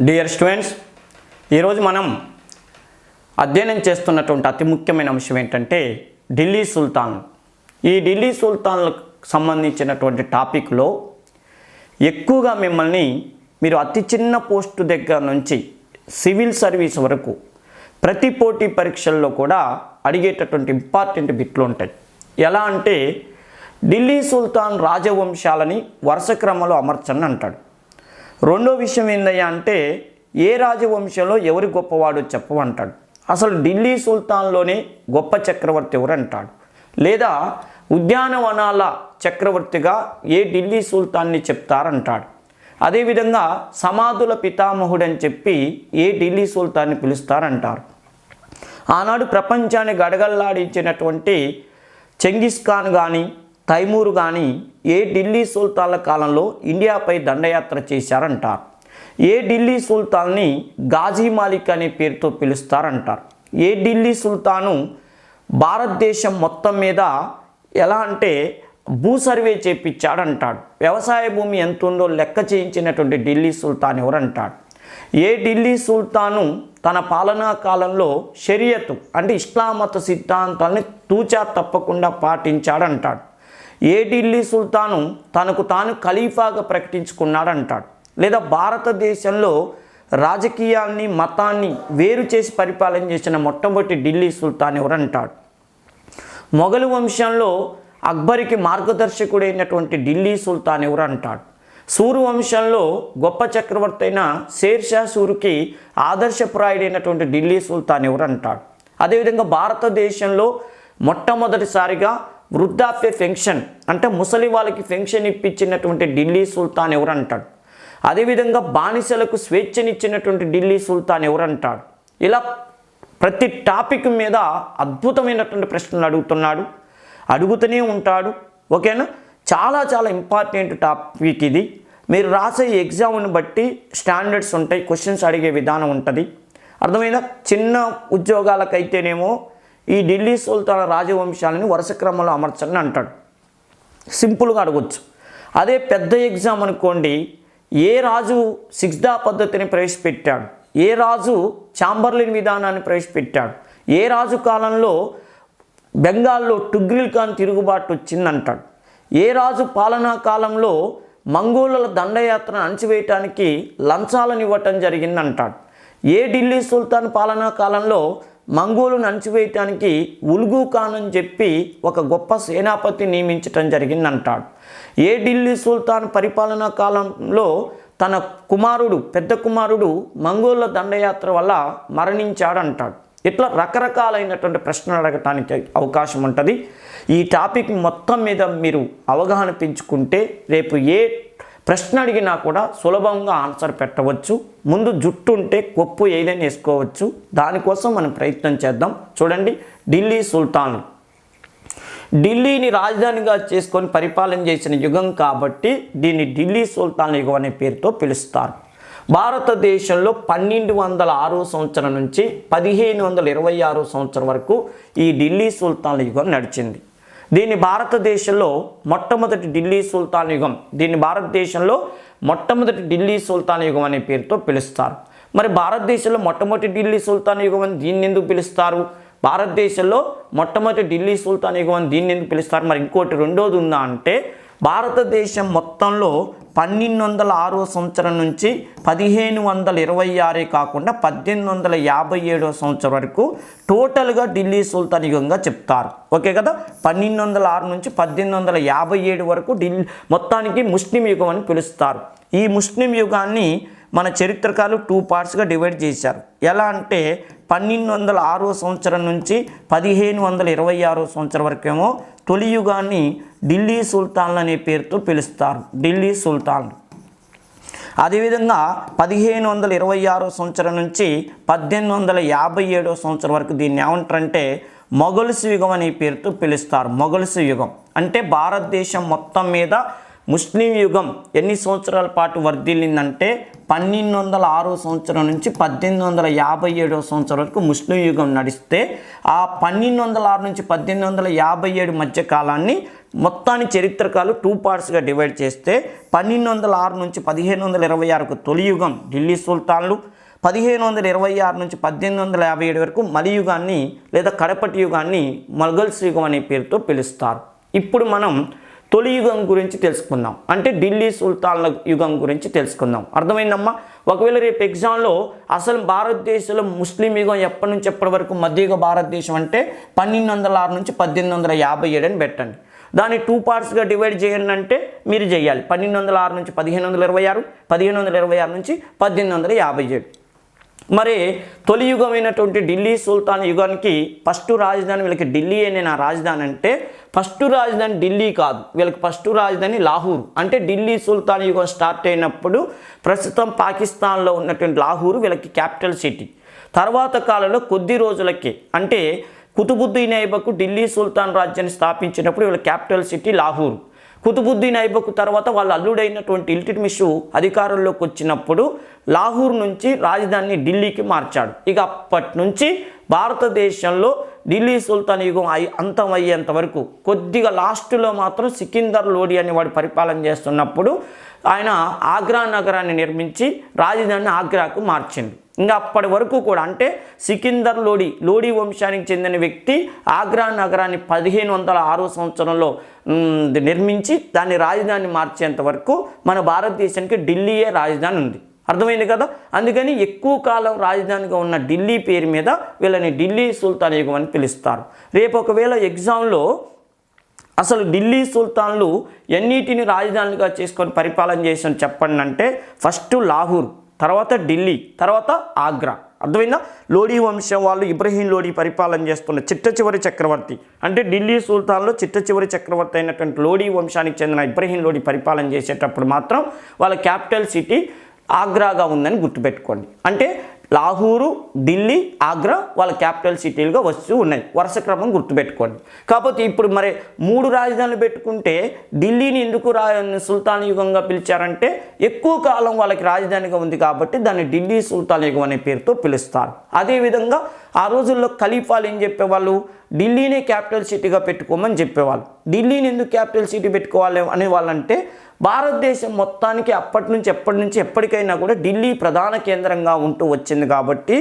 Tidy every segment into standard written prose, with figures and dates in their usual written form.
Dear students, ఈరోజు మనం అధ్యయనం చేస్తున్నటువంటి అతి ముఖ్యమైన అంశం ఏంటంటే ఢిల్లీ సుల్తాన్. ఈ ఢిల్లీ సుల్తాన్లకు సంబంధించినటువంటి టాపిక్లో ఎక్కువగా మిమ్మల్ని మీరు అతి చిన్న పోస్టు దగ్గర నుంచి సివిల్ సర్వీస్ వరకు ప్రతి పోటీ పరీక్షల్లో కూడా అడిగేటటువంటి ఇంపార్టెంట్ బిట్లు ఉంటాయి. ఎలా అంటే ఢిల్లీ సుల్తాన్ రాజవంశాలని వరుస క్రమంలో అమర్చని అంటాడు. రెండో విషయం ఏందయ్యా అంటే ఏ రాజవంశంలో ఎవరి గొప్పవాడు చెప్పమంటాడు. అసలు ఢిల్లీ సుల్తాన్లోనే గొప్ప చక్రవర్తి ఎవరు అంటాడు. లేదా ఉద్యానవనాల చక్రవర్తిగా ఏ ఢిల్లీ సుల్తాన్ని చెప్తారంటాడు. అదేవిధంగా సమాధుల పితామహుడు అని చెప్పి ఏ ఢిల్లీ సుల్తాన్ని పిలుస్తారంటారు. ఆనాడు ప్రపంచాన్ని గడగల్లాడించినటువంటి చెంగిస్ ఖాన్ కానీ తైమూర్ కానీ ఏ ఢిల్లీ సుల్తాన్ల కాలంలో ఇండియాపై దండయాత్ర చేశారంటారు. ఏ ఢిల్లీ సుల్తాన్ని గాజీ మాలిక్ అనే పేరుతో పిలుస్తారంటారు. ఏ ఢిల్లీ సుల్తాను భారతదేశం మొత్తం మీద ఎలా అంటే భూ సర్వే చేయించాడంటాడు. వ్యవసాయ భూమి ఎంత ఉందో లెక్క చేయించినటువంటి ఢిల్లీ సుల్తాన్ ఎవరంటాడు. ఏ ఢిల్లీ సుల్తాను తన పాలనా కాలంలో షరియతు అంటే ఇస్లాం మత సిద్ధాంతాలని తూచా తప్పకుండా పాటించాడంటాడు. ఏ ఢిల్లీ సుల్తాను తనకు తాను ఖలీఫాగా ప్రకటించుకున్నాడంటాడు. లేదా భారతదేశంలో రాజకీయాన్ని మతాన్ని వేరు చేసి పరిపాలన చేసిన మొట్టమొదటి ఢిల్లీ సుల్తాన్ ఎవరంటాడు. మొఘలు వంశంలో అక్బర్కి మార్గదర్శకుడైనటువంటి ఢిల్లీ సుల్తాన్ ఎవరు అంటాడు. సూరు వంశంలో గొప్ప చక్రవర్తి అయిన షేర్షా సూరుకి ఆదర్శప్రాయుడైనటువంటి ఢిల్లీ సుల్తాన్ ఎవరు అంటాడు. అదేవిధంగా భారతదేశంలో మొట్టమొదటిసారిగా వృద్ధాప్య పెన్షన్ అంటే ముసలి వాళ్ళకి పెన్షన్ ఇప్పించినటువంటి ఢిల్లీ సుల్తాన్ ఎవరు అంటాడు. అదేవిధంగా బానిసలకు స్వేచ్ఛనిచ్చినటువంటి ఢిల్లీ సుల్తాన్ ఎవరు అంటాడు. ఇలా ప్రతి టాపిక్ మీద అద్భుతమైనటువంటి ప్రశ్నలు అడుగుతూనే ఉంటాడు. ఓకేనా, చాలా చాలా ఇంపార్టెంట్ టాపిక్ ఇది. మీరు రాసే ఎగ్జామ్ని బట్టి స్టాండర్డ్స్ ఉంటాయి, క్వశ్చన్స్ అడిగే విధానం ఉంటుంది. అర్థమైందా? చిన్న ఉద్యోగాలకైతేనేమో ఈ ఢిల్లీ సుల్తాన్ రాజవంశాలని వరుస క్రమంలో అమర్చని అంటాడు. సింపుల్గా అడగొచ్చు. అదే పెద్ద ఎగ్జామ్ అనుకోండి, ఏ రాజు సిక్స్దా పద్ధతిని ప్రవేశపెట్టాడు, ఏ రాజు చాంబర్లిన్ విధానాన్ని ప్రవేశపెట్టాడు, ఏ రాజు కాలంలో బెంగాల్లో టుగ్రిల్ ఖాన్ తిరుగుబాటు వచ్చిందంటాడు, ఏ రాజు పాలనా కాలంలో మంగోళ్ళ దండయాత్రను అణచివేయటానికి లంచాలను ఇవ్వటం జరిగిందంటాడు. ఏ ఢిల్లీ సుల్తాన్ పాలనా కాలంలో మంగోలును అణచివేయటానికి ఉల్గు ఖాన్ అని చెప్పి ఒక గొప్ప సేనాపతి నియమించటం జరిగిందంటాడు. ఏ ఢిల్లీ సుల్తాన్ పరిపాలనా కాలంలో తన కుమారుడు పెద్ద కుమారుడు మంగోళ్ళ దండయాత్ర వల్ల మరణించాడంటాడు. ఇట్లా రకరకాలైనటువంటి ప్రశ్నలు అడగటానికి అవకాశం ఉంటుంది. ఈ టాపిక్ మొత్తం మీద మీరు అవగాహన పెంచుకుంటే రేపు ఏ ప్రశ్న అడిగినా కూడా సులభంగా ఆన్సర్ పెట్టవచ్చు. ముందు జుట్టు ఉంటే కొప్పు ఏదైనా వేసుకోవచ్చు. దానికోసం మనం ప్రయత్నం చేద్దాం. చూడండి, ఢిల్లీ సుల్తాన్ ఢిల్లీని రాజధానిగా చేసుకొని పరిపాలన చేసిన యుగం కాబట్టి దీన్ని ఢిల్లీ సుల్తాన్ యుగం అనే పేరుతో పిలుస్తారు. భారతదేశంలో 1206 సంవత్సరం నుంచి 1526 సంవత్సరం వరకు ఈ ఢిల్లీ సుల్తాన్ యుగం నడిచింది. దీన్ని భారతదేశంలో మొట్టమొదటి ఢిల్లీ సుల్తాన్ యుగం ఢిల్లీ సుల్తాన్ యుగం అనే పేరుతో పిలుస్తారు. మరి భారతదేశంలో మొట్టమొదటి ఢిల్లీ సుల్తాన్ యుగం అని దీన్ని ఎందుకు పిలుస్తారు? భారతదేశంలో మొట్టమొదటి ఢిల్లీ సుల్తాన్ యుగం అని దీన్ని ఎందుకు పిలుస్తారు? మరి ఇంకోటి రెండోది ఉందా అంటే భారతదేశం మొత్తంలో 1206 సంవత్సరం నుంచి 1526 కాకుండా 1857 సంవత్సరం వరకు టోటల్గా ఢిల్లీ సుల్తాన్ యుగంగా చెప్తారు. ఓకే కదా, 1206 నుంచి 1857 వరకు ఢిల్లీ మొత్తానికి ముస్లిం యుగం అని పిలుస్తారు. ఈ ముస్లిం యుగాన్ని మన చరిత్రకారులు 2 పార్ట్స్గా డివైడ్ చేశారు. ఎలా అంటే 1206 సంవత్సరం నుంచి 1526 సంవత్సరం వరకేమో తొలి యుగాన్ని ఢిల్లీ సుల్తాన్లు అనే పేరుతో పిలుస్తారు, ఢిల్లీ సుల్తాన్లు. అదేవిధంగా 1526 సంవత్సరం నుంచి 1857 సంవత్సరం వరకు దీన్ని ఏమంటారంటే మొఘల్స్ యుగం అనే పేరుతో పిలుస్తారు. మొఘల్స్ యుగం అంటే భారతదేశం మొత్తం మీద ముస్లిం యుగం ఎన్ని సంవత్సరాల పాటు వర్ధిల్లిందంటే 1206 సంవత్సరం నుంచి 1857 సంవత్సరం వరకు ముస్లిం యుగం నడిస్తే ఆ 1206 నుంచి 1857 మధ్య కాలాన్ని మొత్తాన్ని చరిత్రకాలు 2 పార్ట్స్గా డివైడ్ చేస్తే 1206 నుంచి 1526కు తొలి యుగం ఢిల్లీ సుల్తాన్లు, 1526 నుంచి 1857 వరకు మలి యుగాన్ని లేదా కడపటి యుగాన్ని మొఘల్స్ యుగం అనే పేరుతో పిలుస్తారు. ఇప్పుడు మనం తొలి యుగం గురించి తెలుసుకుందాం, అంటే ఢిల్లీ సుల్తాన్ల యుగం గురించి తెలుసుకుందాం. అర్థమైందమ్మా? ఒకవేళ రేపు ఎగ్జామ్లో అసలు భారతదేశంలో ముస్లిం యుగం ఎప్పటి నుంచి ఎప్పటి వరకు మధ్యయుగ భారతదేశం అంటే 1206 నుంచి 1857 అని పెట్టండి. దాన్ని 2 పార్ట్స్గా డివైడ్ చేయండి అంటే మీరు చేయాలి. 1206 నుంచి 1526, 1526 నుంచి 1857. మరి తొలి యుగమైనటువంటి ఢిల్లీ సుల్తాన్ యుగానికి ఫస్ట్ రాజధాని వీళ్ళకి ఢిల్లీ అనే నా రాజధాని అంటే ఫస్ట్ రాజధాని ఢిల్లీ కాదు, వీళ్ళకి ఫస్ట్ రాజధాని లాహూర్. అంటే ఢిల్లీ సుల్తాన్ యుగం స్టార్ట్ అయినప్పుడు ప్రస్తుతం పాకిస్తాన్లో ఉన్నటువంటి లాహూర్ వీళ్ళకి క్యాపిటల్ సిటీ. తర్వాత కాలంలో కొద్ది రోజులకి అంటే కుతుబుద్దీన్ ఐబక్ ఢిల్లీ సుల్తాన్ రాజ్యాన్ని స్థాపించినప్పుడు వీళ్ళ క్యాపిటల్ సిటీ లాహూర్. కుతుబుద్దీన్ ఐబక్ తర్వాత వాళ్ళ అల్లుడైనటువంటి ఇల్తుట్మిష్ అధికారంలోకి వచ్చినప్పుడు లాహూర్ నుంచి రాజధానిని ఢిల్లీకి మార్చాడు. ఇక అప్పటి నుంచి భారతదేశంలో ఢిల్లీ సుల్తాన్ యుగం అంతమయ్యేంత వరకు కొద్దిగా లాస్ట్లో మాత్రం సికిందర్ లోడి అని వాడు పరిపాలన చేస్తున్నప్పుడు ఆయన ఆగ్రా నగరాన్ని నిర్మించి రాజధానిని ఆగ్రాకు మార్చింది. ఇంకా అప్పటి వరకు కూడా అంటే సికిందర్ లోడి వంశానికి చెందిన వ్యక్తి ఆగ్రా నగరాన్ని 1506 సంవత్సరంలో నిర్మించి దాన్ని రాజధాని మార్చేంత వరకు మన భారతదేశానికి ఢిల్లీయే రాజధాని ఉంది. అర్థమైంది కదా? అందుకని ఎక్కువ కాలం రాజధానిగా ఉన్న ఢిల్లీ పేరు మీద వీళ్ళని ఢిల్లీ సుల్తాన్ యుగం అని పిలుస్తారు. రేపు ఒకవేళ ఎగ్జామ్లో అసలు ఢిల్లీ సుల్తాన్లు ఎన్నిటిని రాజధానిగా చేసుకొని పరిపాలన చేసిన చెప్పండి అంటే ఫస్ట్ లాహూర్, తర్వాత ఢిల్లీ, తర్వాత ఆగ్రా. అర్థమైందా? లోడీ వంశం వాళ్ళు ఇబ్రహీం లోడీ పరిపాలన చేస్తున్న చిట్ట చివరి చక్రవర్తి అంటే ఢిల్లీ సుల్తాన్లో చిట్ట చివరి చక్రవర్తి అయినటువంటి లోడీ వంశానికి చెందిన ఇబ్రహీం లోడీ పరిపాలన చేసేటప్పుడు మాత్రం వాళ్ళ క్యాపిటల్ సిటీ ఆగ్రాగా ఉందని గుర్తుపెట్టుకోండి. అంటే లాహూరు, ఢిల్లీ, ఆగ్రా వాళ్ళ క్యాపిటల్ సిటీలుగా వస్తూ ఉన్నాయి. వరుస క్రమం గుర్తుపెట్టుకోండి. కాకపోతే ఇప్పుడు మరి 3 రాజధానులు పెట్టుకుంటే ఢిల్లీని ఎందుకు సుల్తాన్ యుగంగా పిలిచారంటే ఎక్కువ కాలం వాళ్ళకి రాజధానిగా ఉంది కాబట్టి దాన్ని ఢిల్లీ సుల్తాన్ యుగం అనే పేరుతో పిలుస్తారు. అదేవిధంగా ఆ రోజుల్లో ఖలీఫాలు ఏం చెప్పేవాళ్ళు, ఢిల్లీనే క్యాపిటల్ సిటీగా పెట్టుకోమని చెప్పేవాళ్ళు. ఢిల్లీని ఎందుకు క్యాపిటల్ సిటీ పెట్టుకోవాలి అనేవాళ్ళంటే భారతదేశం మొత్తానికి ఎప్పటి నుంచి ఎప్పటికైనా కూడా ఢిల్లీ ప్రధాన కేంద్రంగా ఉంటూ వచ్చింది కాబట్టి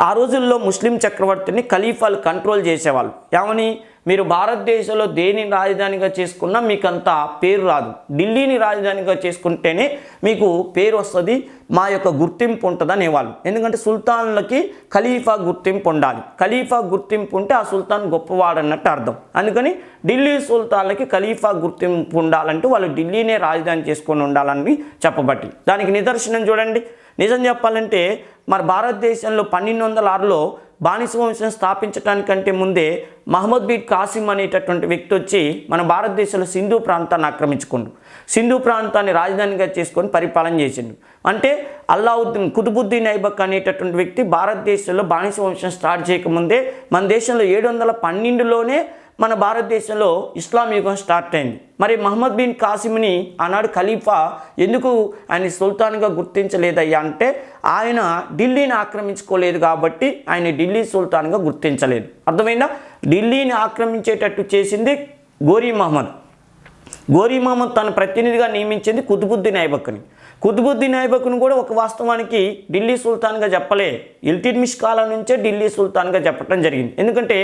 ఆ రోజుల్లో ముస్లిం చక్రవర్తిని ఖలీఫాలు కంట్రోల్ చేసేవాళ్ళు. ఏమని, మీరు భారతదేశంలో దేని రాజధానిగా చేసుకున్నా మీకు అంత పేరు రాదు, ఢిల్లీని రాజధానిగా చేసుకుంటేనే మీకు పేరు వస్తుంది, మా యొక్క గుర్తింపు ఉంటుంది అనేవాళ్ళు. ఎందుకంటే సుల్తాన్లకి ఖలీఫా గుర్తింపు ఉండాలి, ఖలీఫా గుర్తింపు ఉంటే ఆ సుల్తాన్ గొప్పవాడు అన్నట్టు అర్థం. అందుకని ఢిల్లీ సుల్తాన్లకి ఖలీఫా గుర్తింపు ఉండాలంటే వాళ్ళు ఢిల్లీనే రాజధాని చేసుకొని ఉండాలని చెప్పబట్టి దానికి నిదర్శనం చూడండి. నిజం చెప్పాలంటే మరి భారతదేశంలో 1206లో బానిస వంశం స్థాపించడానికంటే ముందే మహమ్మద్ బిన్ కాసిం అనేటటువంటి వ్యక్తి వచ్చి మన భారతదేశంలో సింధు ప్రాంతాన్ని ఆక్రమించుకుండు. సింధు ప్రాంతాన్ని రాజధానిగా చేసుకొని పరిపాలన చేసిండు. అంటే కుతుబుద్దీన్ ఐబక్ అనేటటువంటి వ్యక్తి భారతదేశంలో బానిస వంశం స్టార్ట్ చేయకముందే మన దేశంలో 712లోనే మన భారతదేశంలో ఇస్లాం యుగం స్టార్ట్ అయింది. మరి మహమ్మద్ బిన్ కాసిమ్ని ఆనాడు ఖలీఫా ఎందుకు ఆయన సుల్తాన్గా గుర్తించలేదయ్యా అంటే ఆయన ఢిల్లీని ఆక్రమించుకోలేదు కాబట్టి ఆయన ఢిల్లీ సుల్తాన్గా గుర్తించలేదు. అర్థమైందా? ఢిల్లీని ఆక్రమించేటట్టు చేసింది గోరీ మహమ్మద్. గోరీ మహమ్మద్ తన ప్రతినిధిగా నియమించింది కుతుబుద్దీన్ ఐబక్ని. కుతుబుద్దీన్ ఐబక్ను కూడా ఒక వాస్తవానికి ఢిల్లీ సుల్తాన్గా చెప్పలే, ఇల్తుట్మిష్ కాలం నుంచే ఢిల్లీ సుల్తాన్గా చెప్పడం జరిగింది. ఎందుకంటే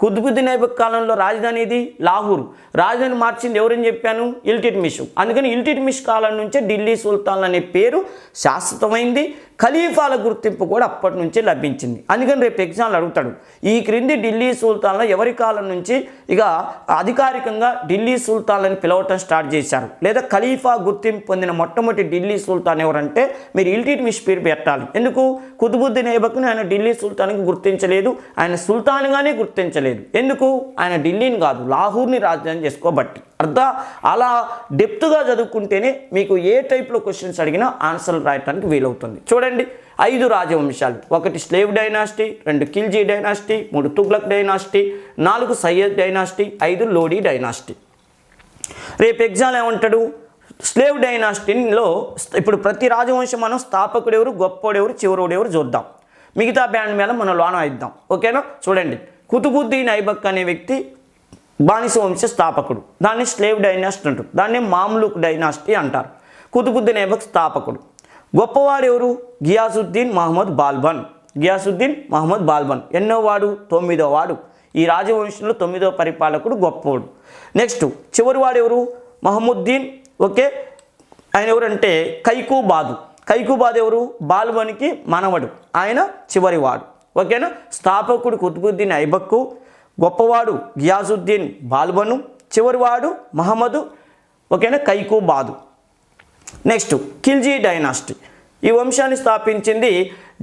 కుతుబుద్దీన్ ఐబక్ కాలంలో రాజధాని ఇది లాహూర్, రాజధాని మార్చింది ఎవరని చెప్పాను, ఇల్తుట్మిష్. అందుకని ఇల్తుట్మిష్ కాలం నుంచే ఢిల్లీ సుల్తాన్ అనే పేరు శాశ్వతమైంది. ఖలీఫాల గుర్తింపు కూడా అప్పటి నుంచే లభించింది. అందుకని రేపు ఎగ్జామ్లు అడుగుతాడు, ఈ క్రింది ఢిల్లీ సుల్తాన్ల ఎవరి కాలం నుంచి ఇక అధికారికంగా ఢిల్లీ సుల్తాన్లని పిలవటం స్టార్ట్ చేశారు, లేదా ఖలీఫా గుర్తింపు పొందిన మొట్టమొదటి ఢిల్లీ సుల్తాన్ ఎవరంటే మీరు ఇల్తుట్మిష్ పేరు పెట్టాలి. ఎందుకు, కుతుబుద్దీన్ ఐబక్ని ఆయన ఢిల్లీ సుల్తాన్కి గుర్తించలేదు, ఆయన సుల్తాన్గానే గుర్తించలేదు. ఎందుకు, ఆయన ఢిల్లీని కాదు లాహూర్ని రాజధాని చేసుకోబట్టి. అలా డెప్త్గా చదువుకుంటేనే మీకు ఏ టైప్లో క్వశ్చన్స్ అడిగినా ఆన్సర్లు రాయడానికి వీలవుతుంది. చూడండి, 5 రాజవంశాలు, 1 slave dynasty, 2 Khilji dynasty, 3 Tughlaq dynasty, 4 Syed dynasty, 5 Lodi dynasty. రేపు ఎగ్జామ్ ఏమంటాడు, స్లేవ్ డైనాసిటీలో ఇప్పుడు ప్రతి రాజవంశం మనం స్థాపకుడు ఎవరు, గొప్పోడు ఎవరు, చివరోడు ఎవరు చూద్దాం. మిగతా బ్యాండ్ మీద మనం లోన ఇద్దాం. ఓకేనా? చూడండి, కుతుబుద్దీన్ ఐబక్ అనే వ్యక్తి బానిస వంశ స్థాపకుడు. దాన్ని స్లేవ్ డైనాసిటీ అంటారు. దాన్ని మామ్లూక్ డైనాసిటీ అంటారు. కుతుబుద్దీన్ ఐబక్ స్థాపకుడు. గొప్పవాడు ఎవరు? గియాసుద్దీన్ మహమ్మద్ బాల్బన్. గియాసుద్దీన్ మహమ్మద్ బాల్బన్ ఎన్నో వాడు? 9వ వాడు. ఈ రాజవంశంలో 9వ పరిపాలకుడు గొప్పవాడు. నెక్స్ట్ చివరి వాడు ఎవరు? మహముద్దీన్. ఓకే, ఆయన ఎవరంటే కైకుబాదు. కైకుబాదు ఎవరు? బాల్బన్కి మనవడు. ఆయన చివరి వాడు. ఓకేనా? స్థాపకుడు కుతుబుద్దీన్ ఐబక్కు, గొప్పవాడు గియాసుద్దీన్ బాల్బను, చివరివాడు మహమ్మదు. ఓకేనా? కైకుబాదు. Next Khilji dynasty. ఈ వంశాన్ని స్థాపించింది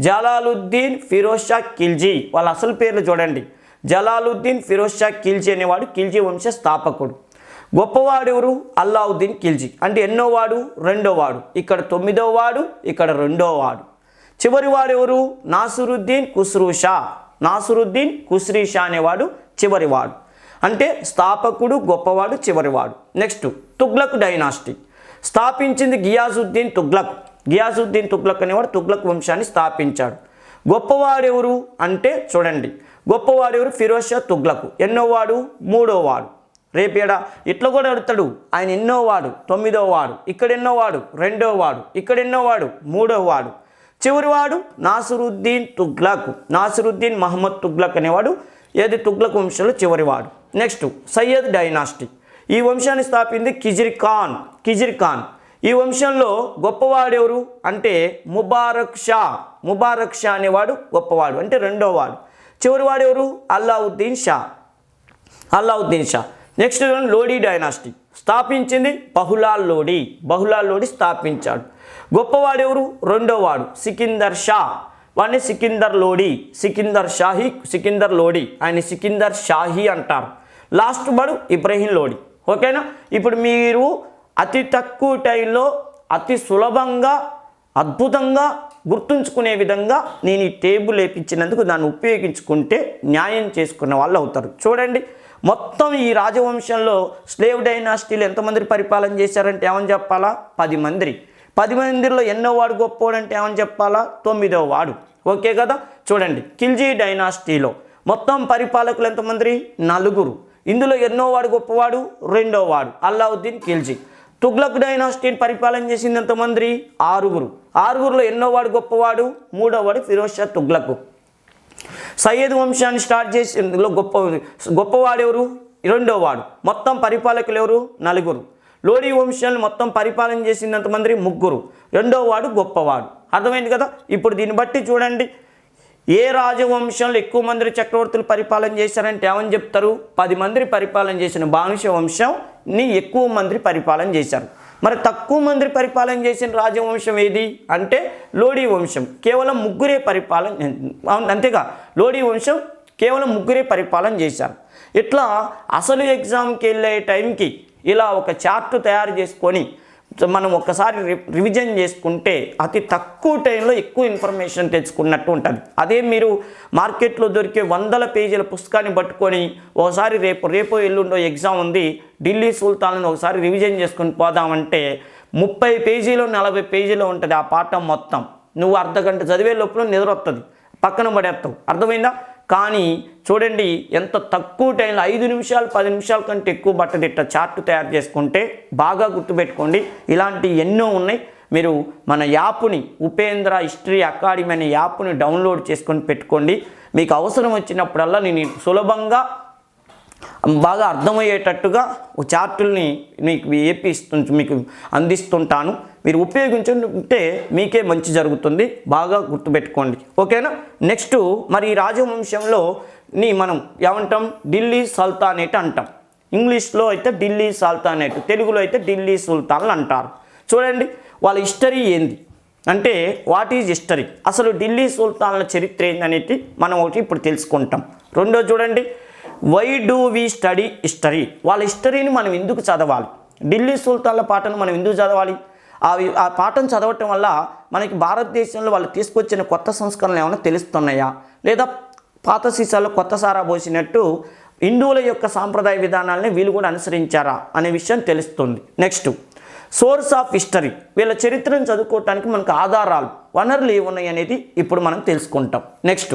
జలాలుద్దీన్ ఫిరోజ్ షా ఖిల్జీ. వాళ్ళ అసలు పేర్లు చూడండి, జలాలుద్దీన్ ఫిరోజ్ షా ఖిల్జీ అనేవాడు ఖిల్జీ వంశ స్థాపకుడు. గొప్పవాడు ఎవరు? అల్లావుద్దీన్ ఖిల్జీ. అంటే ఎన్నో వాడు? 2వ వాడు. ఇక్కడ 9వ వాడు, ఇక్కడ 2వ వాడు. చివరి వాడు ఎవరు? నాసిరుద్దీన్ ఖుస్రూ షా. నాసిరుద్దీన్ ఖుస్రీ షా అనేవాడు చివరివాడు. అంటే స్థాపకుడు గొప్పవాడు, చివరివాడు. Next Tughlaq dynasty. స్థాపించింది గియాసుద్దీన్ తుగ్లక్. గియాసుద్దీన్ తుగ్లక్ అనేవాడు తుగ్లక్ వంశాన్ని స్థాపించాడు. గొప్పవాడు ఎవరు అంటే చూడండి, గొప్పవాడు ఎవరు? ఫిరోజ్ షా తుగ్లక్. ఎన్నో వాడు? 3వ వాడు. రేపేడా ఇట్లా కూడా అడుగుతాడు, ఆయన ఎన్నో వాడు? 9వ వాడు. ఇక్కడ ఎన్నో వాడు? 2వ వాడు. ఇక్కడ ఎన్నో వాడు? 3వ వాడు. చివరివాడు నాసిరుద్దీన్ తుగ్లక్. నాసిరుద్దీన్ మహమ్మద్ తుగ్లక్ అనేవాడు ఏది తుగ్లక్ వంశంలో చివరివాడు. Next Syed dynasty. ఈ వంశాన్ని స్థాపించింది కిజిర్ ఖాన్. కిజిర్ ఖాన్. ఈ వంశంలో గొప్పవాడు ఎవరు అంటే ముబారక్ షా. ముబారక్ షా అనేవాడు గొప్పవాడు, అంటే 2వ వాడు. చివరివాడు ఎవరు? అల్లావుద్దీన్ షా. అల్లావుద్దీన్ షా. Next Lodi dynasty. స్థాపించింది బహులాల్ లోడీ. బహులాల్ లోడీ స్థాపించాడు. గొప్పవాడు ఎవరు? 2వ వాడు సికిందర్ షా. వాడిని సికిందర్ లోడీ, సికిందర్ షాహీ, సికిందర్ లోడీ. ఆయన సికిందర్ షాహీ అంటారు. లాస్ట్ వాడు ఇబ్రహీం లోడీ. ఓకేనా? ఇప్పుడు మీరు అతి తక్కువ టైంలో అతి సులభంగా అద్భుతంగా గుర్తుంచుకునే విధంగా నేను ఈ టేబుల్ వేయించినందుకు దాన్ని ఉపయోగించుకుంటే న్యాయం చేసుకున్న వాళ్ళు అవుతారు. చూడండి, మొత్తం ఈ రాజవంశంలో స్లేవ్ డైనాసిటీలు ఎంతమంది పరిపాలన చేశారంటే ఏమని చెప్పాలా? 10 మంది. 10 మందిలో ఎన్నో వాడు గొప్పవాడు అంటే ఏమని చెప్పాలా? 9వ వాడు. ఓకే కదా? చూడండి, ఖిల్జీ డైనాసిటీలో మొత్తం పరిపాలకులు ఎంతమంది? 4. ఇందులో ఎన్నో వాడు గొప్పవాడు? 2వ వాడు అల్లావుద్దీన్ ఖిల్జీ. తుగ్లక్ డైనాసిటీని పరిపాలన చేసింది ఎంతమంది? 6. 6లో ఎన్నో వాడు గొప్పవాడు? 3వ వాడు ఫిరోజ్ షా తుగ్లక్. సయ్యద్ వంశాన్ని స్టార్ట్ చేసి ఇందులో గొప్పవాడు ఎవరు? 2వ వాడు. మొత్తం పరిపాలకులు ఎవరు? 4. లోడీ వంశాన్ని మొత్తం పరిపాలన చేసింది ఎంతమంది? 3. 2వ వాడు గొప్పవాడు. అర్థమైంది కదా? ఇప్పుడు దీన్ని బట్టి చూడండి, ఏ రాజవంశంలో ఎక్కువ మంది చక్రవర్తులు పరిపాలన చేశారంటే ఏమని చెప్తారు? 10 మంది పరిపాలన చేసిన బానిస వంశంని ఎక్కువ మంది పరిపాలన చేశారు. మరి తక్కువ మంది పరిపాలన చేసిన రాజవంశం ఏది అంటే లోడీ వంశం. కేవలం 3 పరిపాలన, అంతేగా లోడీ వంశం కేవలం 3 పరిపాలన చేశారు. ఇట్లా అసలు ఎగ్జామ్కి వెళ్ళే టైంకి ఇలా ఒక చార్ట్ తయారు చేసుకొని మనం ఒక్కసారి రివిజన్ చేసుకుంటే అతి తక్కువ టైంలో ఎక్కువ ఇన్ఫర్మేషన్ తెచ్చుకున్నట్టు ఉంటుంది. అదే మీరు మార్కెట్లో దొరికే 100 పేజీల పుస్తకాన్ని పట్టుకొని ఒకసారి రేపు ఎల్లుండో ఎగ్జామ్ ఉంది, ఢిల్లీ సుల్తాన్ని ఒకసారి రివిజన్ చేసుకొని పోదామంటే 30 పేజీలో 40 పేజీలో ఉంటుంది ఆ పాఠం మొత్తం. నువ్వు అర్ధగంట చదివే లోపల నిద్ర వస్తుంది, పక్కన పడేస్తావు. అర్థమైందా? కానీ చూడండి, ఎంత తక్కువ టైంలో 5 నిమిషాలు 10 నిమిషాల కంటే ఎక్కువ బట్టదిట్ట చార్ట్ తయారు చేసుకుంటే బాగా గుర్తుపెట్టుకోండి. ఇలాంటి ఎన్నో ఉన్నాయి. మీరు మన యాప్ని ఉపేంద్ర హిస్టరీ అకాడమీ అనే యాప్ని డౌన్లోడ్ చేసుకొని పెట్టుకోండి. మీకు అవసరం వచ్చినప్పుడల్లా నేను సులభంగా బాగా అర్థమయ్యేటట్టుగా చార్టుల్ని మీకు అందిస్తుంటాను. మీరు ఉపయోగించుకుంటే మీకే మంచి జరుగుతుంది. బాగా గుర్తుపెట్టుకోండి. ఓకేనా? నెక్స్ట్ మరి ఈ రాజవంశంలో మనం ఏమంటాం? ఢిల్లీ సల్తానేట్ అంటాం. ఇంగ్లీష్లో అయితే ఢిల్లీ సల్తానేట్, తెలుగులో అయితే ఢిల్లీ సుల్తాన్లు అంటారు. చూడండి, వాళ్ళ హిస్టరీ ఏంది అంటే వాట్ ఈజ్ హిస్టరీ, అసలు ఢిల్లీ సుల్తాన్ల చరిత్ర ఏందనేది మనం ఒకటి ఇప్పుడు తెలుసుకుంటాం. రెండో చూడండి, why do we study history, వాళ్ళ హిస్టరీని మనం ఎందుకు చదవాలి, ఢిల్లీ సుల్తాన్ల పాటను మనం ఎందుకు చదవాలి, ఆ పాఠం చదవటం వల్ల మనకి భారతదేశంలో వాళ్ళు తీసుకొచ్చిన కొత్త సంస్కరణలు ఏమైనా తెలుస్తున్నాయా, లేదా పాత సీసాలో కొత్త సారా పోసినట్టు హిందువుల యొక్క సాంప్రదాయ విధానాలని వీళ్ళు కూడా అనుసరించారా అనే విషయం తెలుస్తుంది. నెక్స్ట్ సోర్స్ ఆఫ్ హిస్టరీ, వీళ్ళ చరిత్రను చదువుకోవటానికి మనకు ఆధారాలు వనరులు ఏమున్నాయి అనేది ఇప్పుడు మనం తెలుసుకుంటాం. నెక్స్ట్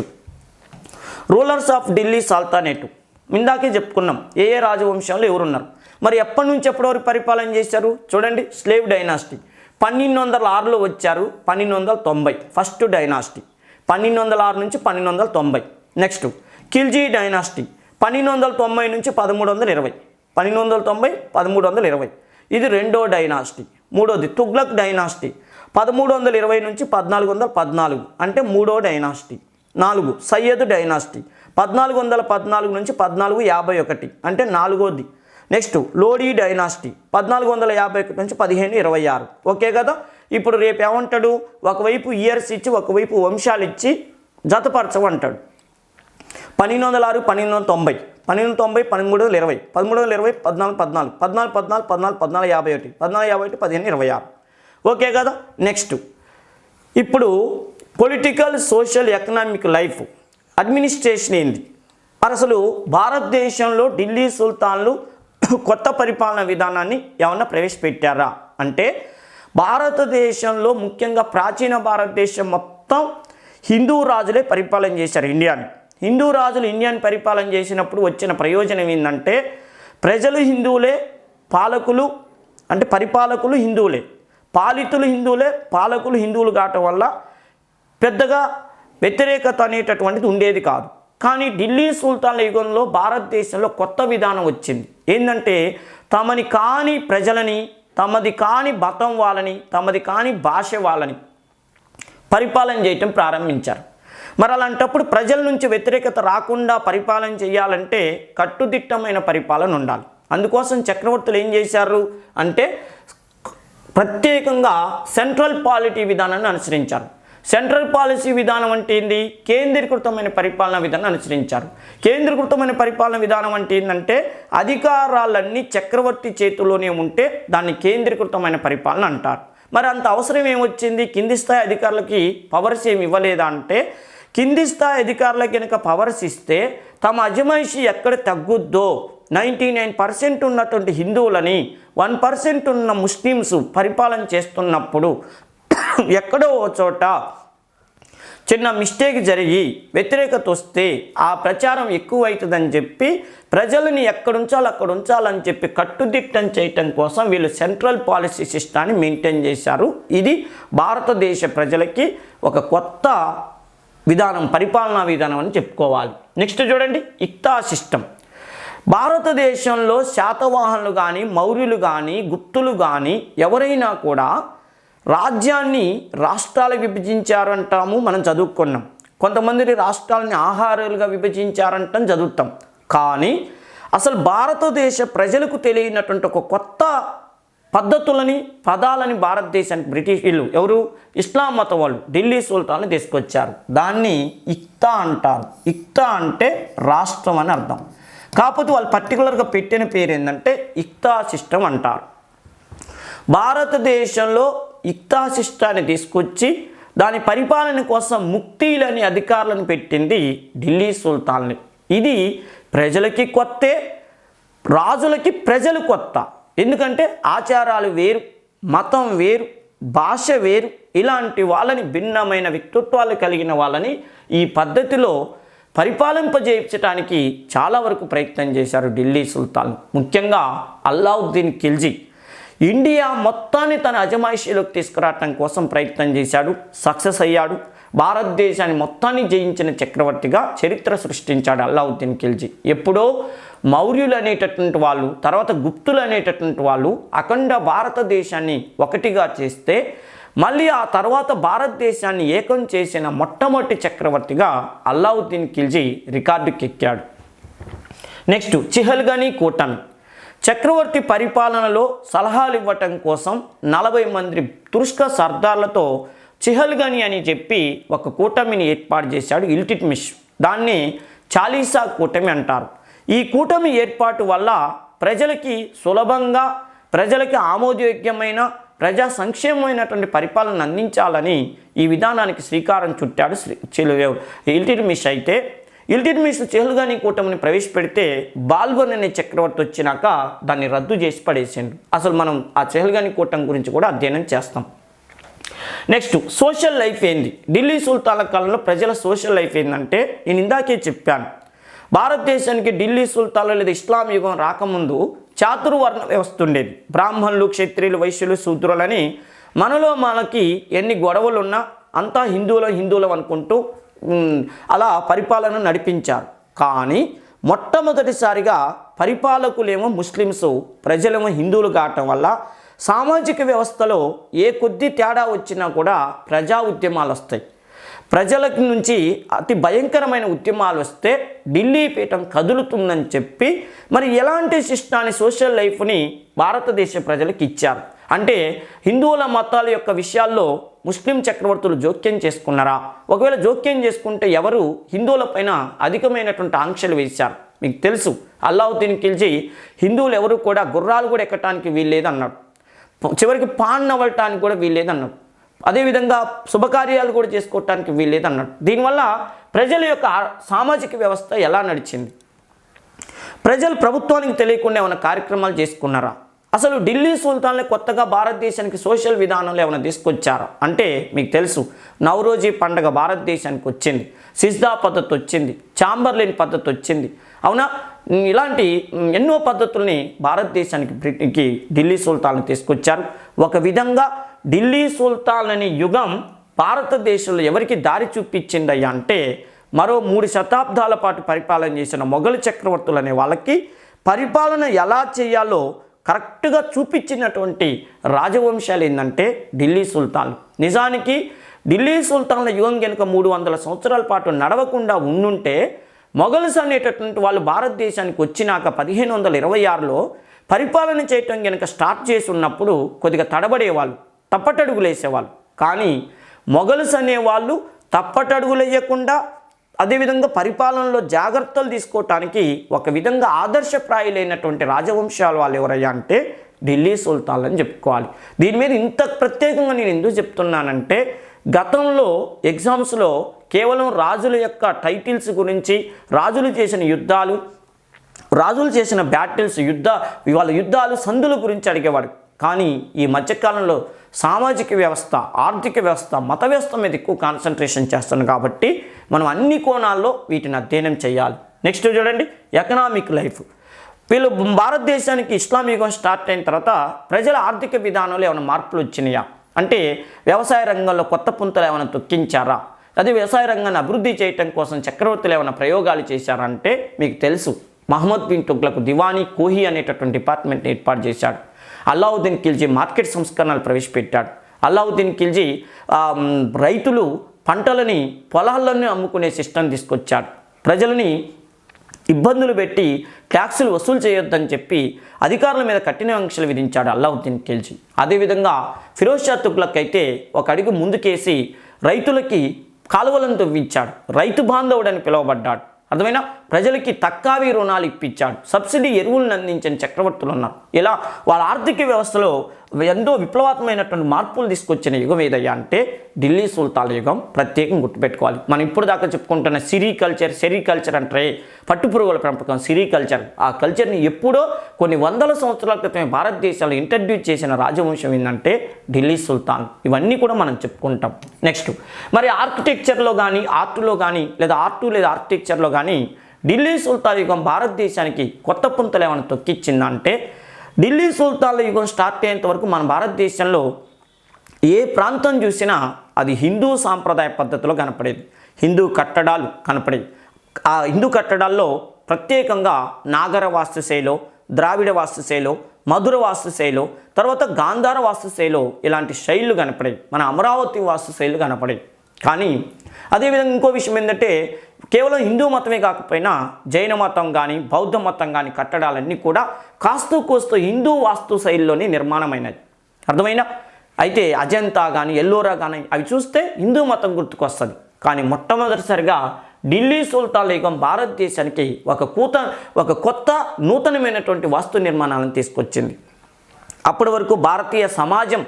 రూలర్స్ ఆఫ్ ఢిల్లీ సల్తానేటు, ఇందాకే చెప్పుకున్నాం ఏ ఏ రాజవంశంలో ఎవరున్నారు. మరి ఎప్పటి నుంచి ఎప్పటి వరకు పరిపాలన చేశారు చూడండి. స్లేవ్ డైనాసిటీ 1206లో వచ్చారు, 1290 ఫస్ట్ డైనాసిటీ 1206 నుంచి 1290. నెక్స్ట్ ఖిల్జీ డైనాసిటీ 1290 నుంచి 1320, 1290 1320 ఇది రెండో డైనాసిటీ. మూడోది తుగ్లక్ డైనాసిటీ 1320 నుంచి 1414 అంటే మూడో డైనాసిటీ. 4 సయ్యద్ డైనాసిటీ 1414 నుంచి 1451 అంటే నాలుగోది. నెక్స్ట్ లోడీ డైనాసిటీ 1451 నుంచి 1526. ఓకే కదా. ఇప్పుడు రేపు ఏమంటాడు, ఒకవైపు ఇయర్స్ ఇచ్చి ఒకవైపు వంశాలు ఇచ్చి జతపరచమంటాడు. 1206 1290 1290 1320 1320 1414 1414 1451 1451 1526. ఓకే కదా. నెక్స్ట్ ఇప్పుడు political social economic life administration ఏంది. అసలు భారతదేశంలో ఢిల్లీ సుల్తాన్లు కొత్త పరిపాలన విధానాన్ని ఏమన్నా ప్రవేశపెట్టారా అంటే, భారతదేశంలో ముఖ్యంగా ప్రాచీన భారతదేశం మొత్తం హిందూ రాజులే పరిపాలన చేశారు ఇండియాని. హిందూ రాజులు ఇండియాని పరిపాలన చేసినప్పుడు వచ్చిన ప్రయోజనం ఏంటంటే, ప్రజలు హిందువులే, పాలకులు అంటే పరిపాలకులు హిందువులే, పాలితులు హిందువులే, పాలకులు హిందువులు కావటం వల్ల పెద్దగా వ్యతిరేకత అనేటటువంటిది ఉండేది కాదు. కానీ ఢిల్లీ సుల్తాన్ల యుగంలో భారతదేశంలో కొత్త విధానం వచ్చింది. ఏంటంటే, తమని కాని ప్రజలని, తమది కాని మతం వాళ్ళని, తమది కాని భాష వాళ్ళని పరిపాలన చేయటం ప్రారంభించారు. మరి అలాంటప్పుడు ప్రజల నుంచి వ్యతిరేకత రాకుండా పరిపాలన చేయాలంటే కట్టుదిట్టమైన పరిపాలన ఉండాలి. అందుకోసం చక్రవర్తులు ఏం చేశారు అంటే, ప్రత్యేకంగా సెంట్రల్ పాలిటీ విధానాన్ని అనుసరించారు. సెంట్రల్ పాలసీ విధానం అంటే ఏంది, కేంద్రీకృతమైన పరిపాలన విధానం అనుసరించారు. కేంద్రీకృతమైన పరిపాలన విధానం అంటే ఏంటంటే, అధికారాలన్నీ చక్రవర్తి చేతిలోనే ఉంటే దాన్ని కేంద్రీకృతమైన పరిపాలన అంటారు. మరి అంత అవసరం ఏమొచ్చింది, కింది స్థాయి అధికారులకి పవర్స్ ఏమి ఇవ్వలేదా అంటే, కింది స్థాయి అధికారులకు కనుక పవర్స్ ఇస్తే తమ అజమాయిషి ఎక్కడ తగ్గుద్దో 99% ఉన్నటువంటి హిందువులని 1% ఉన్న ముస్లిమ్స్ పరిపాలన చేస్తున్నప్పుడు ఎక్కడో ఓ చోట చిన్న మిస్టేక్ జరిగి వ్యతిరేకత వస్తే ఆ ప్రచారం ఎక్కువైతుందని చెప్పి ప్రజలని ఎక్కడుంచాలో అక్కడ ఉంచాలని చెప్పి కట్టుదిట్టం చేయటం కోసం వీళ్ళు సెంట్రల్ పాలసీ సిస్టాన్ని మెయింటైన్ చేశారు. ఇది భారతదేశ ప్రజలకి ఒక కొత్త విధానం, పరిపాలనా విధానం అని చెప్పుకోవాలి. నెక్స్ట్ చూడండి, ఇక్తా సిస్టమ్. భారతదేశంలో శాతవాహనులు కానీ, మౌర్యులు కానీ, గుప్తులు కానీ ఎవరైనా కూడా రాజ్యాన్ని రాష్ట్రాలు విభజించారంటాము, మనం చదువుకున్నాం. కొంతమంది రాష్ట్రాలని ఆహారాలుగా విభజించారంటాం చదువుతాం. కానీ అసలు భారతదేశ ప్రజలకు తెలియనటువంటి ఒక కొత్త పద్ధతులని, పదాలని భారతదేశానికి బ్రిటిష్ వీళ్ళు ఎవరు, ఇస్లాం మతం వాళ్ళు ఢిల్లీ సుల్తాన్లు తీసుకొచ్చారు. దాన్ని ఇక్తా అంటారు. ఇక్తా అంటే రాష్ట్రం అని అర్థం. కాకపోతే వాళ్ళు పర్టికులర్గా పెట్టిన పేరు ఏంటంటే ఇక్తా సిస్టమ్ అంటారు. భారతదేశంలో ఇక్తా సిస్టాన్ని తీసుకొచ్చి దాని పరిపాలన కోసం ముక్తీలని అధికారులను పెట్టింది ఢిల్లీ సుల్తాన్ని. ఇది ప్రజలకి కొత్తే, రాజులకి ప్రజలు కొత్త. ఎందుకంటే ఆచారాలు వేరు, మతం వేరు, భాష వేరు. ఇలాంటి వాళ్ళని, భిన్నమైన వ్యక్తిత్వాలు కలిగిన వాళ్ళని ఈ పద్ధతిలో పరిపాలింపజేయించడానికి చాలా వరకు ప్రయత్నం చేశారు ఢిల్లీ సుల్తాన్. ముఖ్యంగా అల్లావుద్దీన్ ఖిల్జీ ఇండియా మొత్తాన్ని తన అజమాయిషీలోకి తీసుకురావటం కోసం ప్రయత్నం చేశాడు, సక్సెస్ అయ్యాడు. భారతదేశాన్ని మొత్తాన్ని జయించిన చక్రవర్తిగా చరిత్ర సృష్టించాడు అల్లావుద్దీన్ ఖిల్జీ. ఎప్పుడో మౌర్యులు అనేటటువంటి వాళ్ళు, తర్వాత గుప్తులు అనేటటువంటి వాళ్ళు అఖండ భారతదేశాన్ని ఒకటిగా చేస్తే మళ్ళీ ఆ తర్వాత భారతదేశాన్ని ఏకం చేసిన మొట్టమొదటి చక్రవర్తిగా అల్లావుద్దీన్ ఖిల్జీ రికార్డుకి ఎక్కాడు. నెక్స్ట్ చిహల్గనీ కూటమి. చక్రవర్తి పరిపాలనలో సలహాలు ఇవ్వటం కోసం 40 మంది తుర్క సర్దార్లతో చిహల్గనీ అని చెప్పి ఒక కూటమిని ఏర్పాటు చేశాడు ఇల్తుత్మిష్. దాన్ని చాలీసా కూటమి అంటారు. ఈ కూటమి ఏర్పాటు వల్ల ప్రజలకి సులభంగా, ప్రజలకి ఆమోదయోగ్యమైన, ప్రజా సంక్షేమమైనటువంటి పరిపాలన అందించాలని ఈ విధానానికి శ్రీకారం చుట్టాడు ఇల్తుత్మిష్. అయితే ఇల్తుత్మిష్ చెహల్గానీ కూటమిని ప్రవేశపెడితే బాల్బన్ అనే చక్రవర్తి వచ్చినాక దాన్ని రద్దు చేసి పడేసిండు. అసలు మనం ఆ చెహల్గానీ కూటమి గురించి కూడా అధ్యయనం చేస్తాం. నెక్స్ట్, సోషల్ లైఫ్ ఏంది? ఢిల్లీ సుల్తాన్ల కాలంలో ప్రజల సోషల్ లైఫ్ ఏంటంటే నేను ఇందాకే చెప్పాను, భారతదేశానికి ఢిల్లీ సుల్తాన్లు లేదా ఇస్లాం యుగం రాకముందు చాతుర్వర్ణ వ్యవస్థ ఉండేది. బ్రాహ్మణులు, క్షత్రియులు, వైశ్యులు, శూద్రులని మనకి ఎన్ని గొడవలు ఉన్నా అంతా హిందువులు అనుకుంటూ అలా పరిపాలన నడిపించారు. కానీ మొట్టమొదటిసారిగా పరిపాలకులేమో ముస్లిమ్స్, ప్రజలేమో హిందువులు కావటం వల్ల సామాజిక వ్యవస్థలో ఏ కొద్ది తేడా వచ్చినా కూడా ప్రజా ఉద్యమాలు వస్తాయి. ప్రజల నుంచి అతి భయంకరమైన ఉద్యమాలు వస్తే ఢిల్లీ పీఠం కదులుతుందని చెప్పి మరి ఎలాంటి శిష్టాన్ని, సోషల్ లైఫ్ని భారతదేశ ప్రజలకు ఇచ్చారు. అంటే హిందువుల మతాల యొక్క విషయాల్లో ముస్లిం చక్రవర్తులు జోక్యం చేసుకున్నారా? ఒకవేళ జోక్యం చేసుకుంటే ఎవరు హిందువుల పైన అధికమైనటువంటి ఆంక్షలు వేశారు? మీకు తెలుసు, అల్లావుద్దీన్ ఖిల్జీ హిందువులు ఎవరు కూడా గుర్రాలు కూడా ఎక్కడానికి వీల్లేదన్నాడు. చివరికి పాన్ నవ్వటానికి కూడా వీల్లేదన్నాడు. అదేవిధంగా శుభకార్యాలు కూడా చేసుకోవటానికి వీల్లేదన్నాడు. దీనివల్ల ప్రజల యొక్క సామాజిక వ్యవస్థ ఎలా నడిచింది? ప్రజలు ప్రభుత్వానికి తెలియకుండా ఏమైనా కార్యక్రమాలు చేసుకున్నారా? అసలు ఢిల్లీ సుల్తాన్లే కొత్తగా భారతదేశానికి సోషల్ విధానంలో ఏమైనా తీసుకొచ్చారా అంటే మీకు తెలుసు, నవరోజీ పండుగ భారతదేశానికి వచ్చింది, సిజ్దా పద్ధతి వచ్చింది, చాంబర్లిన్ పద్ధతి వచ్చింది. అవునా? ఇలాంటి ఎన్నో పద్ధతుల్ని భారతదేశానికి ఢిల్లీ సుల్తాన్లు తీసుకొచ్చారు. ఒక విధంగా ఢిల్లీ సుల్తాన్ అనే యుగం భారతదేశంలో ఎవరికి దారి చూపించిందయ్యా అంటే మరో 3 శతాబ్దాల పాటు పరిపాలన చేసిన మొఘల్ చక్రవర్తులు అనే వాళ్ళకి పరిపాలన ఎలా చేయాలో కరెక్ట్గా చూపించినటువంటి రాజవంశాలు ఏంటంటే ఢిల్లీ సుల్తాన్లు. నిజానికి ఢిల్లీ సుల్తాన్ల యుగం కనుక 300 సంవత్సరాల పాటు నడవకుండా ఉండుంటే మొఘల్స్ అనేటటువంటి వాళ్ళు భారతదేశానికి వచ్చినాక 1526లో పరిపాలన చేయటం కనుక స్టార్ట్ చేసి ఉన్నప్పుడు కొద్దిగా తడబడేవాళ్ళు, తప్పటడుగులు వేసేవాళ్ళు. కానీ మొఘల్స్ అనేవాళ్ళు తప్పటడుగులు వేయకుండా అదేవిధంగా పరిపాలనలో జాగ్రత్తలు తీసుకోవటానికి ఒక విధంగా ఆదర్శప్రాయులైనటువంటి రాజవంశాలు వాళ్ళు ఎవరయ్యా అంటే ఢిల్లీ సుల్తాన్లు అని చెప్పుకోవాలి. దీని మీద ఇంత ప్రత్యేకంగా నేను ఎందుకు చెప్తున్నానంటే గతంలో ఎగ్జామ్స్లో కేవలం రాజుల యొక్క టైటిల్స్ గురించి, రాజులు చేసిన యుద్ధాలు, రాజులు చేసిన బ్యాటిల్స్, వాళ్ళ యుద్ధాలు, సందుల గురించి అడిగేవాడు. కానీ ఈ మధ్యకాలంలో సామాజిక వ్యవస్థ, ఆర్థిక వ్యవస్థ, మత వ్యవస్థ మీద ఎక్కువ కాన్సన్ట్రేషన్ చేస్తున్నాం కాబట్టి మనం అన్ని కోణాల్లో వీటిని అధ్యయనం చేయాలి. నెక్స్ట్ చూడండి, ఎకనామిక్ లైఫ్. వీళ్ళు భారతదేశానికి ఇస్లాం యుగం స్టార్ట్ అయిన తర్వాత ప్రజల ఆర్థిక విధానంలో ఏమైనా మార్పులు వచ్చినాయా అంటే వ్యవసాయ రంగంలో కొత్త పుంతలు ఏమైనా తొక్కించారా? అదే వ్యవసాయ రంగాన్ని అభివృద్ధి చేయటం కోసం చక్రవర్తులు ఏమైనా ప్రయోగాలు చేశారంటే మీకు తెలుసు, మహమ్మద్ బిన్ తుగ్లక్ దివానీ కోహి అనేటటువంటి డిపార్ట్మెంట్ని ఏర్పాటు చేశాడు. అల్లావుద్దీన్ ఖిల్జీ మార్కెట్ సంస్కరణలు ప్రవేశపెట్టాడు. అల్లావుద్దీన్ ఖిల్జీ రైతులు పంటలని పొలాల్లోనే అమ్ముకునే సిస్టమ్ తీసుకొచ్చాడు. ప్రజలని ఇబ్బందులు పెట్టి ట్యాక్సులు వసూలు చేయొద్దని చెప్పి అధికారుల మీద కఠిన ఆంక్షలు విధించాడు అల్లావుద్దీన్ ఖిల్జీ. అదేవిధంగా ఫిరోజ్ షా తుగ్లక్ అయితే ఒక అడుగు ముందుకేసి రైతులకి కాలువలను తవ్వించాడు, రైతు బాంధవుడు అని పిలువబడ్డాడు. అర్థమైనా? ప్రజలకి తక్కువ రుణాలు ఇప్పించాడు, సబ్సిడీ ఎరువులను అందించిన చక్రవర్తులు ఉన్నారు. ఇలా వాళ్ళ ఆర్థిక వ్యవస్థలో ఎంతో విప్లవాత్మకమైనటువంటి మార్పులు తీసుకొచ్చిన యుగం ఏదయ్యా అంటే ఢిల్లీ సుల్తాన్ల యుగం. ప్రత్యేకంగా గుర్తుపెట్టుకోవాలి. మనం ఇప్పుడు దాకా చెప్పుకుంటున్న సెరికల్చర్ అంటే పట్టుపురుగుల పెంపకం, సిరికల్చర్, ఆ కల్చర్ని ఎప్పుడో కొన్ని వందల సంవత్సరాల క్రితమే భారతదేశంలో ఇంట్రడ్యూస్ చేసిన రాజవంశం ఏంటంటే ఢిల్లీ సుల్తాన్. ఇవన్నీ కూడా మనం చెప్పుకుంటాం. నెక్స్ట్, మరి ఆర్కిటెక్చర్లో కానీ, ఆర్ట్లో కానీ, లేదా ఆర్కిటెక్చర్లో కానీ ఢిల్లీ సుల్తాన్ యుగం భారతదేశానికి కొత్త పుంతలు ఏమైనా తొక్కిచ్చిందంటే ఢిల్లీ సుల్తాన్ల యుగం స్టార్ట్ అయ్యేంత వరకు మన భారతదేశంలో ఏ ప్రాంతం చూసినా అది హిందూ సాంప్రదాయ పద్ధతిలో కనపడేది. హిందూ కట్టడాలు కనపడేవి. ఆ హిందూ కట్టడాల్లో ప్రత్యేకంగా నాగర వాస్తుశైలో, ద్రావిడ వాస్తుశైలో, మధుర వాస్తుశైలో, తర్వాత గాంధార వాస్తుశైలో ఇలాంటి శైలులు కనపడేవి. మన అమరావతి వాస్తుశైలు కనపడేవి. కానీ అదేవిధంగా ఇంకో విషయం ఏంటంటే కేవలం హిందూ మతమే కాకపోయినా జైన మతం కానీ, బౌద్ధ మతం కానీ కట్టడాలన్నీ కూడా కాస్తూ కోస్తూ హిందూ వాస్తు శైలిలోనే నిర్మాణమైనది. అర్థమైనా? అయితే అజంతా కానీ, ఎల్లోరా కానీ అవి చూస్తే హిందూ మతం గుర్తుకొస్తుంది. కానీ మొట్టమొదటిసారిగా ఢిల్లీ సుల్తాన్ల యుగం భారతదేశానికి ఒక కొత్త నూతనమైనటువంటి వాస్తు నిర్మాణాలను తీసుకొచ్చింది. అప్పటి వరకు భారతీయ సమాజం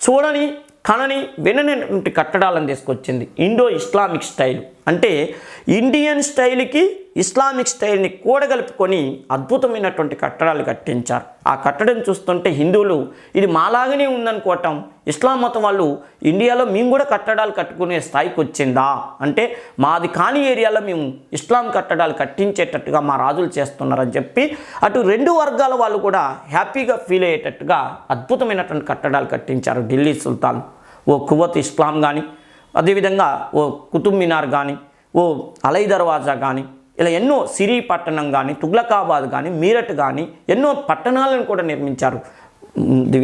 చూడని కనని విననటువంటి కట్టడాలను తీసుకొచ్చింది. ఇండో ఇస్లామిక్ స్టైల్ అంటే ఇండియన్ స్టైల్కి ఇస్లామిక్ స్టైల్ని కూడగలుపుకొని అద్భుతమైనటువంటి కట్టడాలు కట్టించారు. ఆ కట్టడం చూస్తుంటే హిందువులు ఇది మాలాగానే ఉందనుకోవటం, ఇస్లాం మతం వాళ్ళు ఇండియాలో మేము కూడా కట్టడాలు కట్టుకునే స్థాయికి వచ్చిందా అంటే మాది కాని ఏరియాలో మేము ఇస్లాం కట్టడాలు కట్టించేటట్టుగా మా రాజులు చేస్తున్నారని చెప్పి అటు రెండు వర్గాల వాళ్ళు కూడా హ్యాపీగా ఫీల్ అయ్యేటట్టుగా అద్భుతమైనటువంటి కట్టడాలు కట్టించారు ఢిల్లీ సుల్తాన్. ఓ కువత్ ఇస్లాం కానీ, అదేవిధంగా ఓ కుతుబ్ మినార్ కానీ, ఓ అలై దర్వాజా కానీ, ఇలా ఎన్నో సిరీ పట్టణం కానీ, తుగ్లకాబాద్ కానీ, మీరట్ కానీ ఎన్నో పట్టణాలను కూడా నిర్మించారు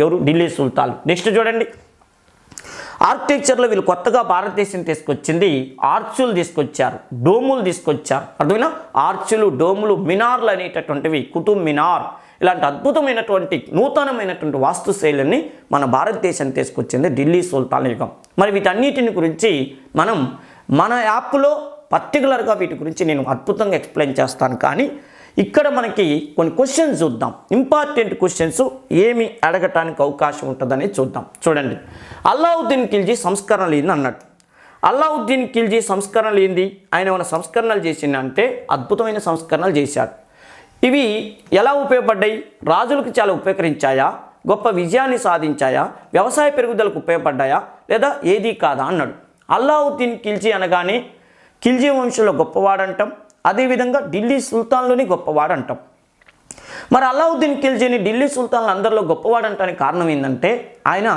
ఎవరు ఢిల్లీ సుల్తాన్. నెక్స్ట్ చూడండి, ఆర్కిటెక్చర్లో వీళ్ళు కొత్తగా భారతదేశం తీసుకొచ్చింది ఆర్చులు తీసుకొచ్చారు, డోములు తీసుకొచ్చారు. అర్థమైనా ఆర్చులు, డోములు, మినార్లు అనేటటువంటివి, కుతుబ్ మినార్ ఇలాంటి అద్భుతమైనటువంటి నూతనమైనటువంటి వాస్తుశైలిని మన భారతదేశం తీసుకొచ్చింది ఢిల్లీ సుల్తాన్ యుగం. మరి వీటన్నిటిని గురించి మనం మన యాప్లో పర్టికులర్గా వీటి గురించి నేను అద్భుతంగా ఎక్స్ప్లెయిన్ చేస్తాను. కానీ ఇక్కడ మనకి కొన్ని క్వశ్చన్స్ చూద్దాం, ఇంపార్టెంట్ క్వశ్చన్స్ ఏమి అడగటానికి అవకాశం ఉంటుందని చూద్దాం. చూడండి, అల్లావుద్దీన్ ఖిల్జీ సంస్కరణలు ఏంది అన్నట్టు. అల్లావుద్దీన్ ఖిల్జీ సంస్కరణలు ఏంది? ఆయన ఏమైనా సంస్కరణలు చేసిందంటే అద్భుతమైన సంస్కరణలు చేశాడు. ఇవి ఎలా ఉపయోగపడ్డాయి? రాజులకు చాలా ఉపయోగించాయా, గొప్ప విజయాన్ని సాధించాయా, వ్యవసాయ పెరుగుదలకు ఉపయోగపడ్డాయా, లేదా ఏదీ కాదా అన్నాడు. అల్లావుద్దీన్ ఖిల్జీ అనగానే ఖిల్జీ వంశంలో గొప్పవాడంటాం, అదేవిధంగా ఢిల్లీ సుల్తాన్లోని గొప్పవాడంటాం. మరి అల్లావుద్దీన్ ఖిల్జీని ఢిల్లీ సుల్తాన్లు అందరిలో గొప్పవాడంటానికి కారణం ఏంటంటే ఆయన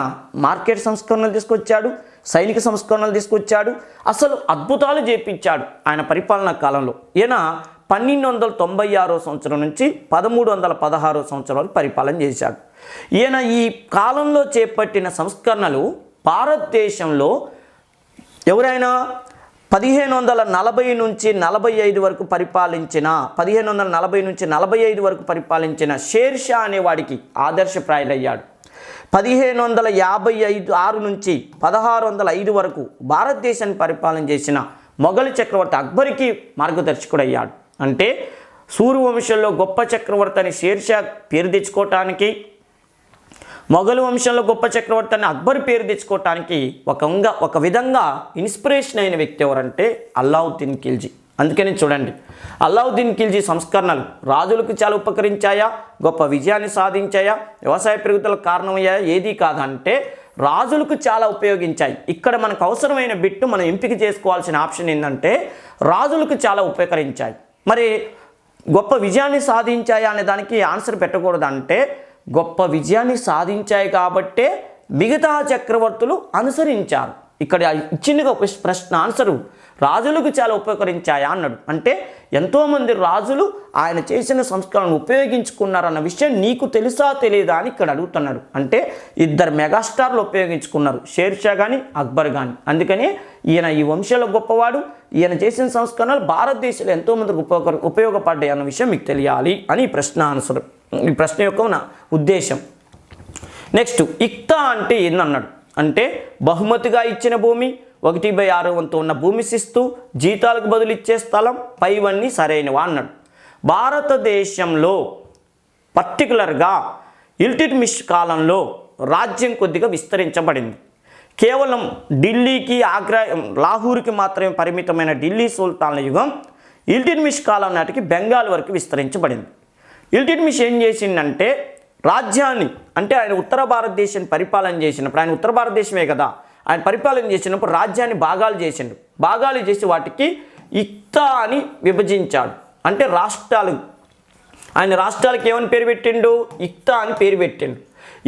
మార్కెట్ సంస్కరణలు తీసుకొచ్చాడు, సైనిక సంస్కరణలు తీసుకొచ్చాడు, అసలు అద్భుతాలు చేపించాడు ఆయన పరిపాలనా కాలంలో. ఈయన 1296 సంవత్సరం నుంచి 1316 సంవత్సరం వరకు పరిపాలన చేశాడు. ఈయన ఈ కాలంలో చేపట్టిన సంస్కరణలు భారతదేశంలో ఎవరైనా 1540 నుంచి 45 వరకు పరిపాలించిన 1540 నుంచి 45 వరకు పరిపాలించిన షేర్ షా అనేవాడికి ఆదర్శప్రాయులయ్యాడు. 1556 నుంచి 1605 వరకు భారతదేశాన్ని పరిపాలన చేసిన మొఘల్ చక్రవర్తి అక్బర్కి మార్గదర్శకుడయ్యాడు. అంటే సూర్యవంశంలో గొప్ప చక్రవర్తి అని షేర్ షా పేరు తెచ్చుకోవటానికి, మొఘల్ వంశంలో గొప్ప చక్రవర్తి అని అక్బర్ పేరు తెచ్చుకోవటానికి ఒక విధంగా ఇన్స్పిరేషన్ అయిన వ్యక్తి ఎవరంటే అల్లావుద్దీన్ ఖిల్జీ. అందుకని చూడండి, అల్లావుద్దీన్ ఖిల్జీ సంస్కరణలు రాజులకు చాలా ఉపకరించాయా, గొప్ప విజయాన్ని సాధించాయా, వ్యవసాయ పెరుగుదలకు కారణమయ్యాయా, ఏదీ కాదంటే రాజులకు చాలా ఉపయోగించాయి. ఇక్కడ మనకు అవసరమైన బిట్టు మనం ఎంపిక చేసుకోవాల్సిన ఆప్షన్ ఏంటంటే రాజులకు చాలా ఉపకరించాయి. మరి గొప్ప విజయాన్ని సాధించాయా అనే దానికి ఆన్సర్ పెట్టకూడదంటే గొప్ప విజయాన్ని సాధించాయి కాబట్టే మిగతా చక్రవర్తులు అనుసరించారు. ఇక్కడ ఇచ్చింది ఒక ప్రశ్న ఆన్సరు రాజులకు చాలా ఉపకరించాయా అన్నాడు. అంటే ఎంతోమంది రాజులు ఆయన చేసిన సంస్కరణను ఉపయోగించుకున్నారన్న విషయం నీకు తెలుసా తెలియదా అని ఇక్కడ అడుగుతున్నాడు. అంటే ఇద్దరు మెగాస్టార్లు ఉపయోగించుకున్నారు, షేర్ షా కానీ అక్బర్ కానీ. అందుకని ఈయన ఈ వంశంలో గొప్పవాడు, ఈయన చేసిన సంస్కరణలు భారతదేశంలో ఎంతోమందికి ఉపయోగపడ్డాయి అన్న విషయం మీకు తెలియాలి అని ఈ ప్రశ్న ఆన్సర్, ఈ ప్రశ్న యొక్క నా ఉద్దేశం. నెక్స్ట్, ఇక్తా అంటే ఏందన్నాడు. అంటే బహుమతిగా ఇచ్చిన భూమి, 1/6 వంతు ఉన్న భూమి శిస్తు, జీతాలకు బదులు ఇచ్చే స్థలం, పైవన్నీ సరైనవా అన్నాడు. భారతదేశంలో పర్టికులర్గా ఇల్టుట్మిష్ కాలంలో రాజ్యం కొద్దిగా విస్తరించబడింది. కేవలం ఢిల్లీకి, ఆగ్రా, లాహూర్కి మాత్రమే పరిమితమైన ఢిల్లీ సుల్తాన్ల యుగం ఇల్టుట్మిష్ కాలం నాటికి బెంగాల్ వరకు విస్తరించబడింది. ఇల్టుట్మిష్ ఏం చేసిందంటే రాజ్యాన్ని, అంటే ఆయన ఉత్తర భారతదేశాన్ని పరిపాలన చేసినప్పుడు, ఆయన ఉత్తర భారతదేశమే కదా, ఆయన పరిపాలన చేసినప్పుడు రాజ్యాన్ని భాగాలు చేసిండు. భాగాలు చేసి వాటికి ఇక్తా అని విభజించాడు. అంటే రాష్ట్రాలు, ఆయన రాష్ట్రాలకు ఏమని పేరు పెట్టిండు? ఇక్తా అని పేరు పెట్టిండు.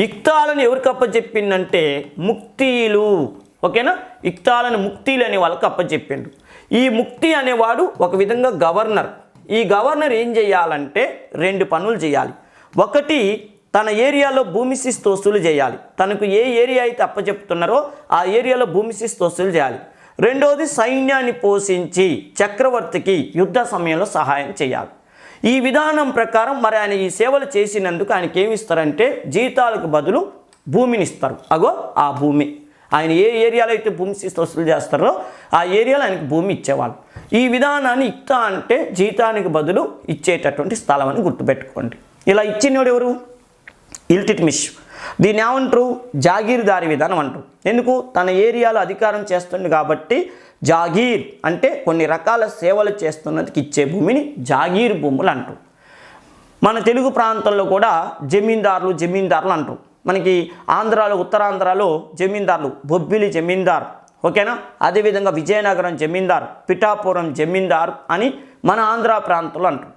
ఇక్తాలను ఎవరికి అప్పచెప్పిందంటే ముక్తీలు. ఓకేనా? ఇక్తాలను ముక్తీలు అనే వాళ్ళకి అప్పచెప్పిండు. ఈ ముక్తి అనేవాడు ఒక విధంగా గవర్నర్. ఈ గవర్నర్ ఏం చేయాలంటే 2 పనులు చేయాలి. ఒకటి, తన ఏరియాలో భూమి శిస్తు వసూలు చేయాలి. తనకు ఏ ఏరియా అయితే అప్పచెప్తున్నారో ఆ ఏరియాలో భూమి శిస్తు వసూలు చేయాలి. రెండవది, సైన్యాన్ని పోషించి చక్రవర్తికి యుద్ధ సమయంలో సహాయం చేయాలి. ఈ విధానం ప్రకారం మరి ఆయన ఈ సేవలు చేసినందుకు ఆయనకి ఏమి ఇస్తారంటే జీతాలకు బదులు భూమిని ఇస్తారు. అగో ఆ భూమి, ఆయన ఏ ఏరియాలో అయితే భూమి శిస్తు వసూలు చేస్తారో ఆ ఏరియాలో ఆయనకు భూమి ఇచ్చేవాళ్ళు. ఈ విధానాన్ని ఇక్తా అంటే జీతానికి బదులు ఇచ్చేటటువంటి స్థలం అని గుర్తుపెట్టుకోండి. ఇలా ఇచ్చినోడు ఎవరు? ఇల్టిట్మిష్. దీన్ని ఏమంటారు? జాగీర్దారీ విధానం అంటారు. ఎందుకు? తన ఏరియాలో అధికారం చేస్తుంది కాబట్టి జాగీర్ అంటే కొన్ని రకాల సేవలు చేస్తున్నందుకు ఇచ్చే భూమిని జాగీర్ భూములు అంటారు. మన తెలుగు ప్రాంతంలో కూడా జమీందారులు అంటారు. మనకి ఆంధ్రాలో, ఉత్తరాంధ్రాలో జమీందారులు బొబ్బిలి జమీందార్, ఓకేనా. అదేవిధంగా విజయనగరం జమీందార్, పిఠాపురం జమీందార్ అని మన ఆంధ్ర ప్రాంతంలో అంటారు.